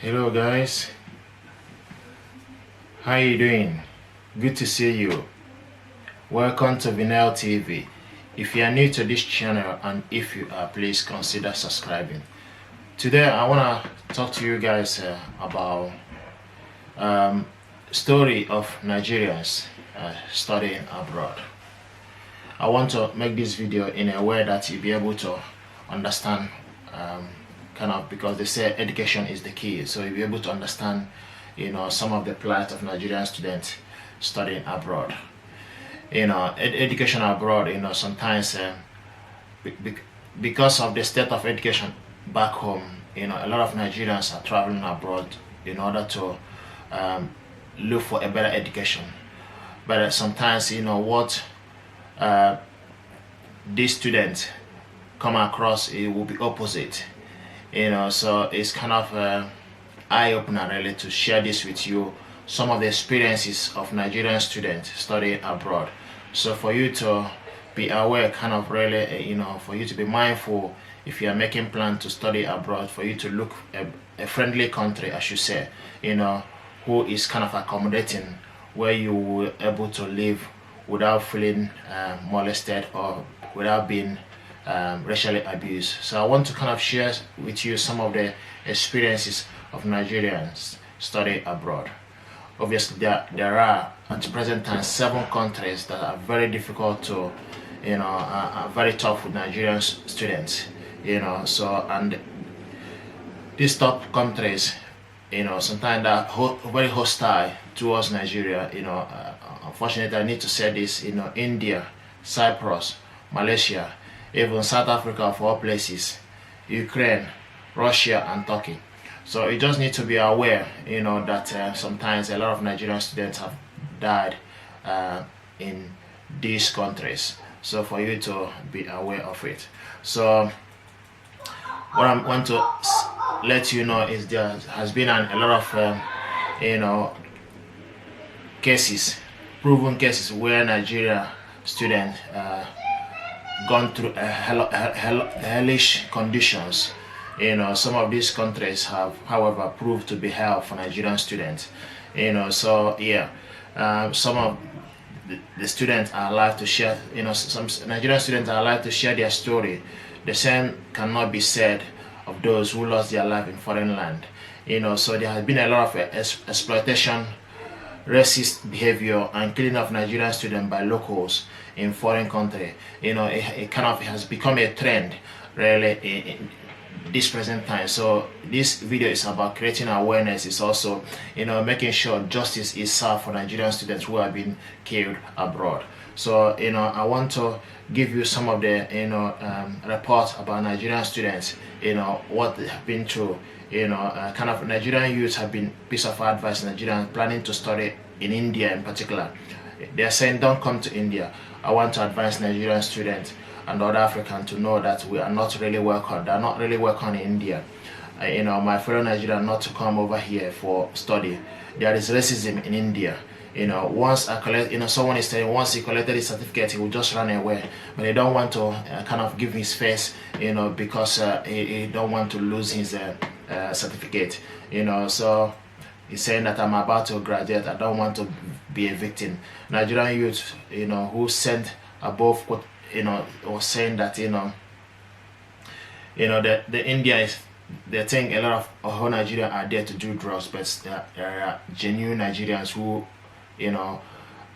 Hello guys, how you doing? Good to see you. Welcome to Vinyl TV. If you are new to this channel and if you are, please consider subscribing. Today I want to talk to you guys about story of Nigerians studying abroad. I want to make this video in a way that you'll be able to understand because they say education is the key, so you'll be able to understand some of the plight of Nigerian students studying abroad. Education abroad, sometimes because of the state of education back home, a lot of Nigerians are traveling abroad in order to look for a better education. But sometimes what these students come across, it will be opposite. So it's kind of eye-opener really to share this with you, some of the experiences of Nigerian students studying abroad. So for you to be aware, kind of really, for you to be mindful if you are making plans to study abroad, for you to look a friendly country, I should say, who is kind of accommodating, where you will able to live without feeling molested or without being racially abused. So I want to kind of share with you some of the experiences of Nigerians studying abroad. Obviously, there are at the present time 7 countries that are very difficult to, are very tough with Nigerian students. So and these top countries, sometimes are very hostile towards Nigeria. Unfortunately, I need to say this. India, Cyprus, Malaysia, even South Africa of all places, Ukraine, Russia, and Turkey. So you just need to be aware, that sometimes a lot of Nigerian students have died in these countries. So for you to be aware of it. So what I want to let you know is there has been a lot of, cases, proven cases where Nigeria students gone through hellish conditions. Some of these countries have, however, proved to be hell for Nigerian students. So yeah, some of the students are allowed to share. Some Nigerian students are allowed to share their story. The same cannot be said of those who lost their life in foreign land. So there has been a lot of exploitation, racist behavior, and killing of Nigerian students by locals in foreign country. It kind of has become a trend really in this present time. So this video is about creating awareness. It's also making sure justice is served for Nigerian students who have been killed abroad. So I want to give you some of the reports about Nigerian students, what they have been through. Kind of Nigerian youths have been piece of advice. Nigerians planning to study in India in particular, they are saying don't come to India. I want to advise Nigerian students and other Africans to know that we are not really welcome. They are not really welcome in India. My fellow Nigerians not to come over here for study. There is racism in India. Once I collect, someone is saying once he collected his certificate, he will just run away. But they don't want to kind of give his face, because he don't want to lose his certificate. So he's saying that I'm about to graduate. I don't want to be a victim. Nigerian youth, who sent above what, was saying that, the India is, they think a lot of whole Nigeria are there to do drugs, but there are genuine Nigerians who,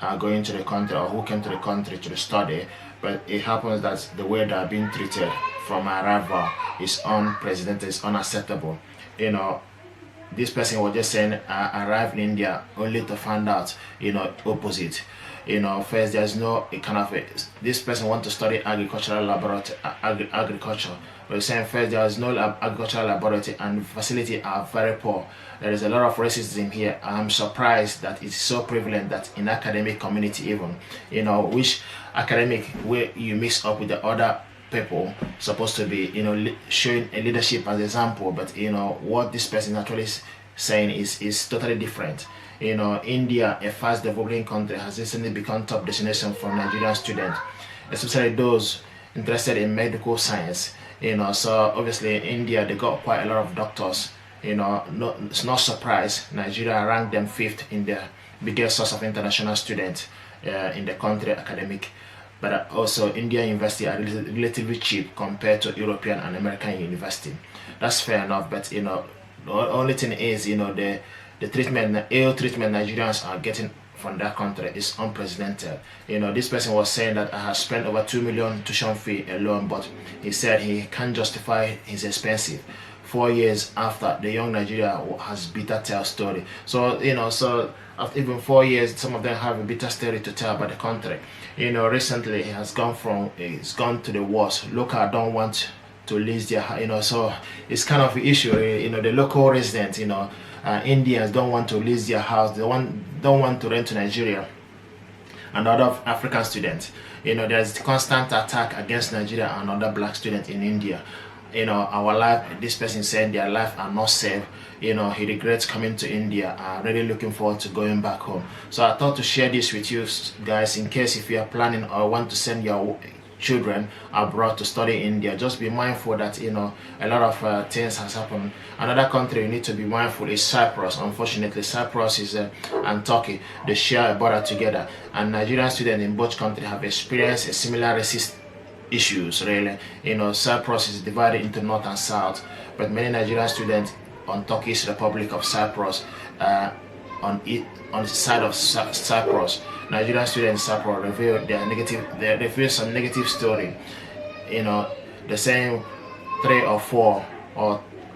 are going to the country or who came to the country to study. But it happens that the way they are being treated from arrival is unprecedented, is unacceptable. This person was just saying I arrived in India only to find out, opposite. First there's no kind of this person want to study agricultural laboratory, agriculture. But saying first there is no agricultural laboratory and facility are very poor. There is a lot of racism here. I'm surprised that it's so prevalent that in academic community even, which academic where you mix up with the other people supposed to be showing a leadership as example, but what this person actually saying is totally different. India, a fast developing country, has recently become top destination for Nigerian students, especially those interested in medical science. So obviously in India they got quite a lot of doctors No, it's not surprise Nigeria ranked them fifth in the biggest source of international students in the country academic. But also Indian university are relatively cheap compared to European and American university. That's fair enough, but the only thing is, the treatment, the ill treatment Nigerians are getting from that country is unprecedented. This person was saying that I have spent over 2 million tuition fee alone, but he said he can't justify his expensive. 4 years after, the young Nigeria has bitter tale story. So so after even 4 years, some of them have a bitter story to tell about the country. Recently he's gone to the worst. Local don't want to lease their, so it's kind of an issue. The local residents, Indians don't want to lease their house. They don't want to rent to Nigeria and other African students. There's constant attack against Nigeria and other black students in India. Our life, this person said their life are not safe. He regrets coming to India. I'm really looking forward to going back home. So I thought to share this with you guys, in case if you are planning or want to send your children abroad to study in India. Just be mindful that a lot of things has happened. Another country you need to be mindful is Cyprus. Unfortunately, Cyprus is and Turkey, they share a border together, and Nigerian students in both countries have experienced a similar racist issues. Really, Cyprus is divided into north and south, but many Nigerian students on Turkish Republic of Cyprus, on the side of Cyprus, Nigerian students in Cyprus they reveal some negative story. The same 3 or 4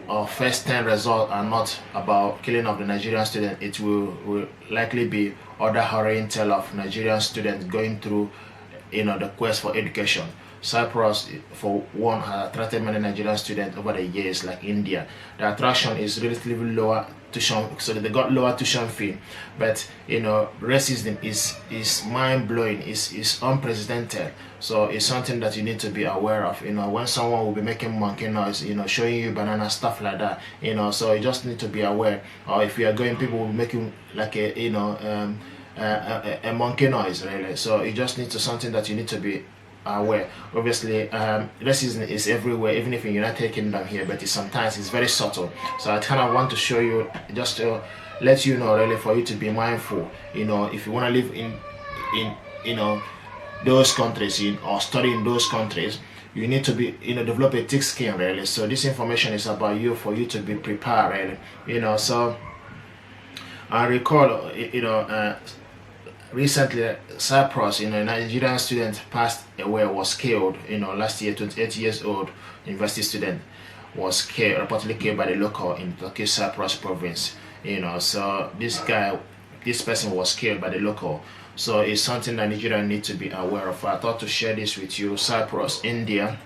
or first 10 results are not about killing of the Nigerian student. It will likely be other harrowing tale of Nigerian students going through the quest for education. Cyprus, for one, has attracted many Nigerian students over the years, like India. The attraction is relatively lower tuition, so they got lower tuition fee. But racism is mind blowing, is unprecedented. So it's something that you need to be aware of. When someone will be making monkey noise, showing you banana, stuff like that. So you just need to be aware. Or if you are going, people will make you like a monkey noise, really. So you just need to something that you need to be aware. Obviously, racism is everywhere, even if in United Kingdom here, but sometimes it's very subtle. So I kind of want to show you, just to let you know, really, for you to be mindful. If you want to live in those countries, or study in those countries, you need to be develop a thick skin, really. So this information is about you, for you to be prepared, really. So I recall recently, Cyprus, a Nigerian student passed away, was killed, last year. 28 years old university student was killed, reportedly killed by the local in Turkish Cyprus province. So this person was killed by the local. So it's something that Nigeria need to be aware of. I thought to share this with you. Cyprus, India,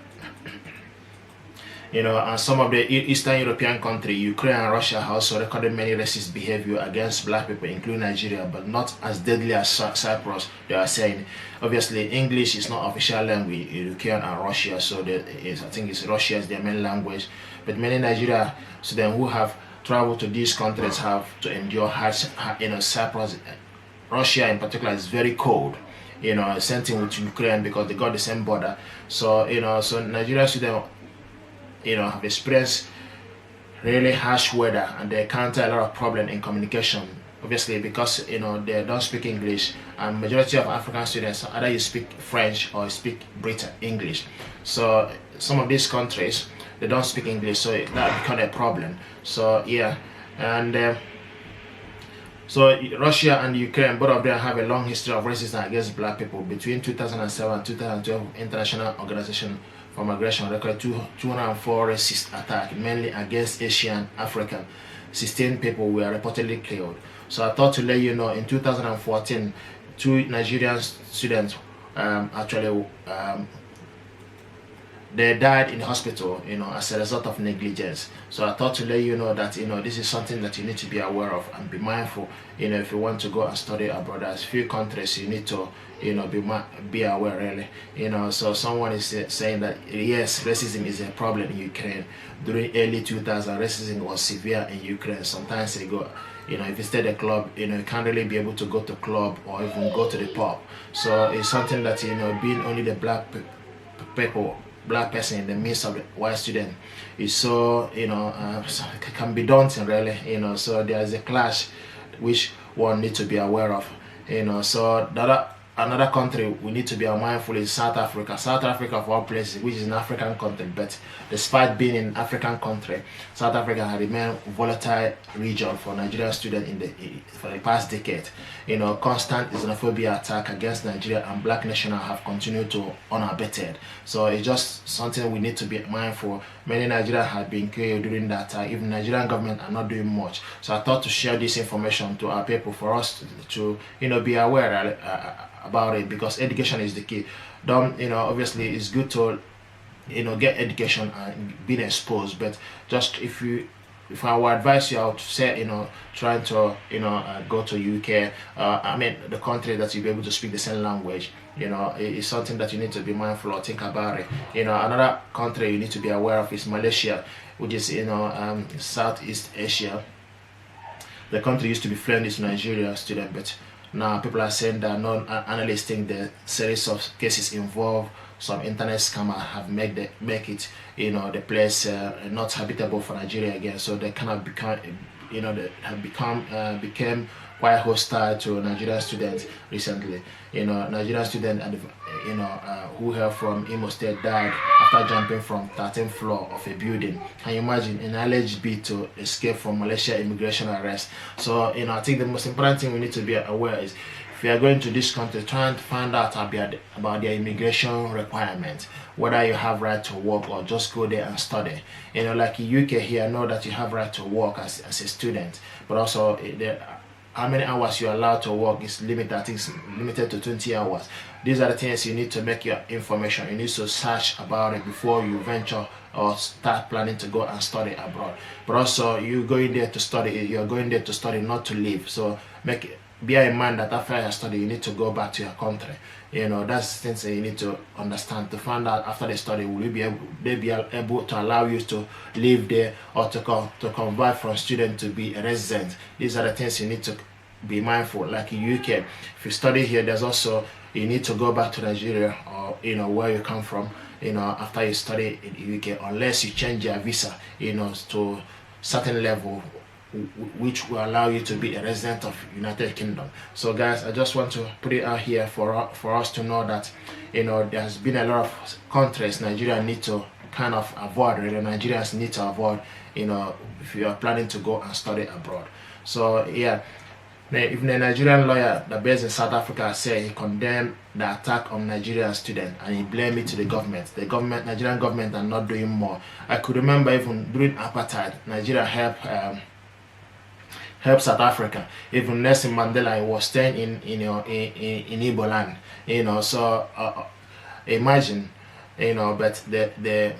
and some of the Eastern European countries, Ukraine and Russia, have also recorded many racist behavior against black people, including Nigeria, but not as deadly as Cyprus, they are saying. Obviously, English is not official language in Ukraine and Russia, so I think it's Russia is their main language. But many Nigeria students who have traveled to these countries have to endure harsh, Cyprus, Russia in particular, is very cold. Same thing with Ukraine, because they got the same border. So, so Nigeria students have experienced really harsh weather, and they encounter a lot of problem in communication. Obviously, because they don't speak English, and majority of African students, either you speak French or you speak British English. So some of these countries, they don't speak English, so that becomes a problem. So yeah, and so Russia and Ukraine, both of them have a long history of racism against black people. Between 2007 and 2012, International Organization for Migration recorded 204 racist attacks, mainly against Asian, African. 16 people were reportedly killed. So I thought to let you know, in 2014, 2 Nigerian students they died in the hospital, as a result of negligence. So I thought to let you know that, this is something that you need to be aware of and be mindful. If you want to go and study abroad, there's few countries you need to, be aware, really. So someone is saying that yes, racism is a problem in Ukraine. During early 2000, racism was severe in Ukraine. Sometimes they go, if you stay at a club, you can't really be able to go to club or even go to the pub. So it's something that, being only the black people black person in the midst of the white student is so, can be daunting really, so there's a clash which one need to be aware of, so another country we need to be mindful is South Africa. South Africa, of all places, which is an African country, but despite being an African country, South Africa has remained volatile region for Nigerian students for the past decade. Constant xenophobia attack against Nigeria and black nationals have continued to unabated. So it's just something we need to be mindful. Many Nigerians have been killed during that time. Even Nigerian government are not doing much. So I thought to share this information to our people for us to be aware about it, because education is the key. Obviously it's good to get education and being exposed, but just if I would advise you, I would say trying to go to UK, the country that you'll be able to speak the same language, it's something that you need to be mindful or think about it. Another country you need to be aware of is Malaysia, which is Southeast Asia. The country used to be friendly to Nigeria student, but now people are saying that analysts think the series of cases involve some internet scammer have make it the place not habitable for Nigeria again. So they kind of became quite hostile to Nigerian students recently. Nigerian student who hail from Imo State died after jumping from 13th floor of a building. Can you imagine an alleged bid to escape from Malaysia immigration arrest? So I think the most important thing we need to be aware is, if you are going to this country, trying to find out about their immigration requirements, whether you have right to work or just go there and study. Like in UK here, I know that you have right to work as a student, but also how many hours you're allowed to work is limited. I think it's limited to 20 hours. These are the things you need to make your information. You need to search about it before you venture or start planning to go and study abroad. But also, you're going there to study, not to live. So bear in mind that after your study, you need to go back to your country. That's things that you need to understand, to find out after the study, will they be able to allow you to live there, or to convert from student to be a resident. These are the things you need to be mindful. Like in UK, if you study here, there's also, you need to go back to Nigeria, or where you come from, after you study in UK, unless you change your visa, to certain level, which will allow you to be a resident of United Kingdom. So guys, I just want to put it out here for us to know that there's been a lot of countries Nigeria need to kind of avoid, really. Nigerians need to avoid, if you are planning to go and study abroad. So yeah, even a Nigerian lawyer that based in South Africa said he condemned the attack on Nigerian students, and he blamed it to the government. Nigerian government are not doing more. I could remember even during apartheid, Nigeria helped South Africa. Even Nelson Mandela was staying in Igbo land. So imagine, but the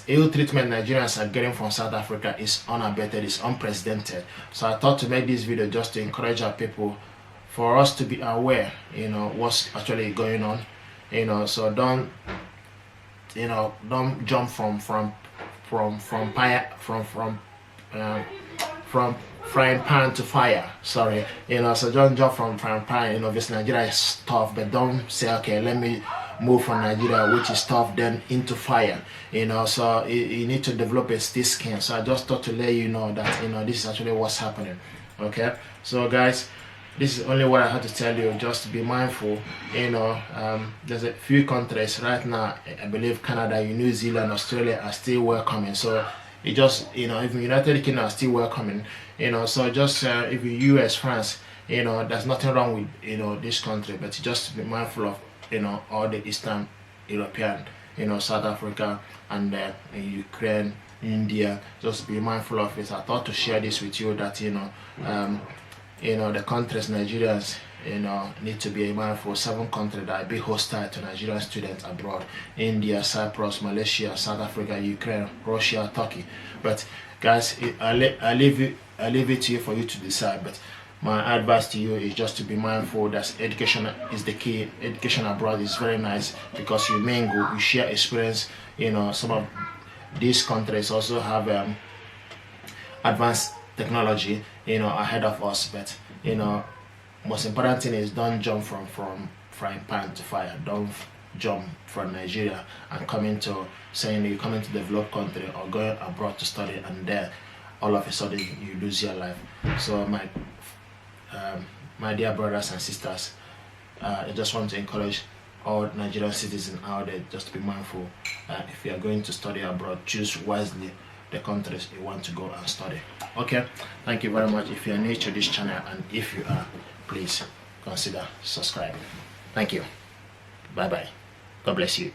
ill treatment Nigerians are getting from South Africa is unabated, is unprecedented. So I thought to make this video just to encourage our people, for us to be aware, what's actually going on. So don't jump from frying pan to fire. Sorry, so don't jump from frying pan. This Nigeria is tough, but don't say, okay, let me move from Nigeria, which is tough, then into fire. So you need to develop a thick skin. So I just thought to let you know that this is actually what's happening. Okay, so guys, this is only what I had to tell you. Just be mindful. There's a few countries right now, I believe Canada, New Zealand, Australia are still welcoming. So it just, even United Kingdom are still welcoming. So just even US, France, there's nothing wrong with this country, but just be mindful of all the Eastern European, South Africa and Ukraine, India. Just be mindful of it. I thought to share this with you that the countries Nigerians need to be mindful. 7 countries that be hostile to Nigerian students abroad: India, Cyprus, Malaysia, South Africa, Ukraine, Russia, Turkey. But guys, I leave it to you for you to decide. But my advice to you is just to be mindful that education is the key. Education abroad is very nice because you mingle, you share experience. Some of these countries also have advanced technology ahead of us, but most important thing is don't jump from frying pan to fire. Don't jump from Nigeria and coming to saying you come into developed country or going abroad to study, and then all of a sudden you lose your life. So my dear brothers and sisters, I just want to encourage all Nigerian citizens out there just to be mindful. If you are going to study abroad, choose wisely the countries you want to go and study. Okay, thank you very much. If you are new to this channel, and if you are, please consider subscribing. Thank you. Bye bye. God bless you.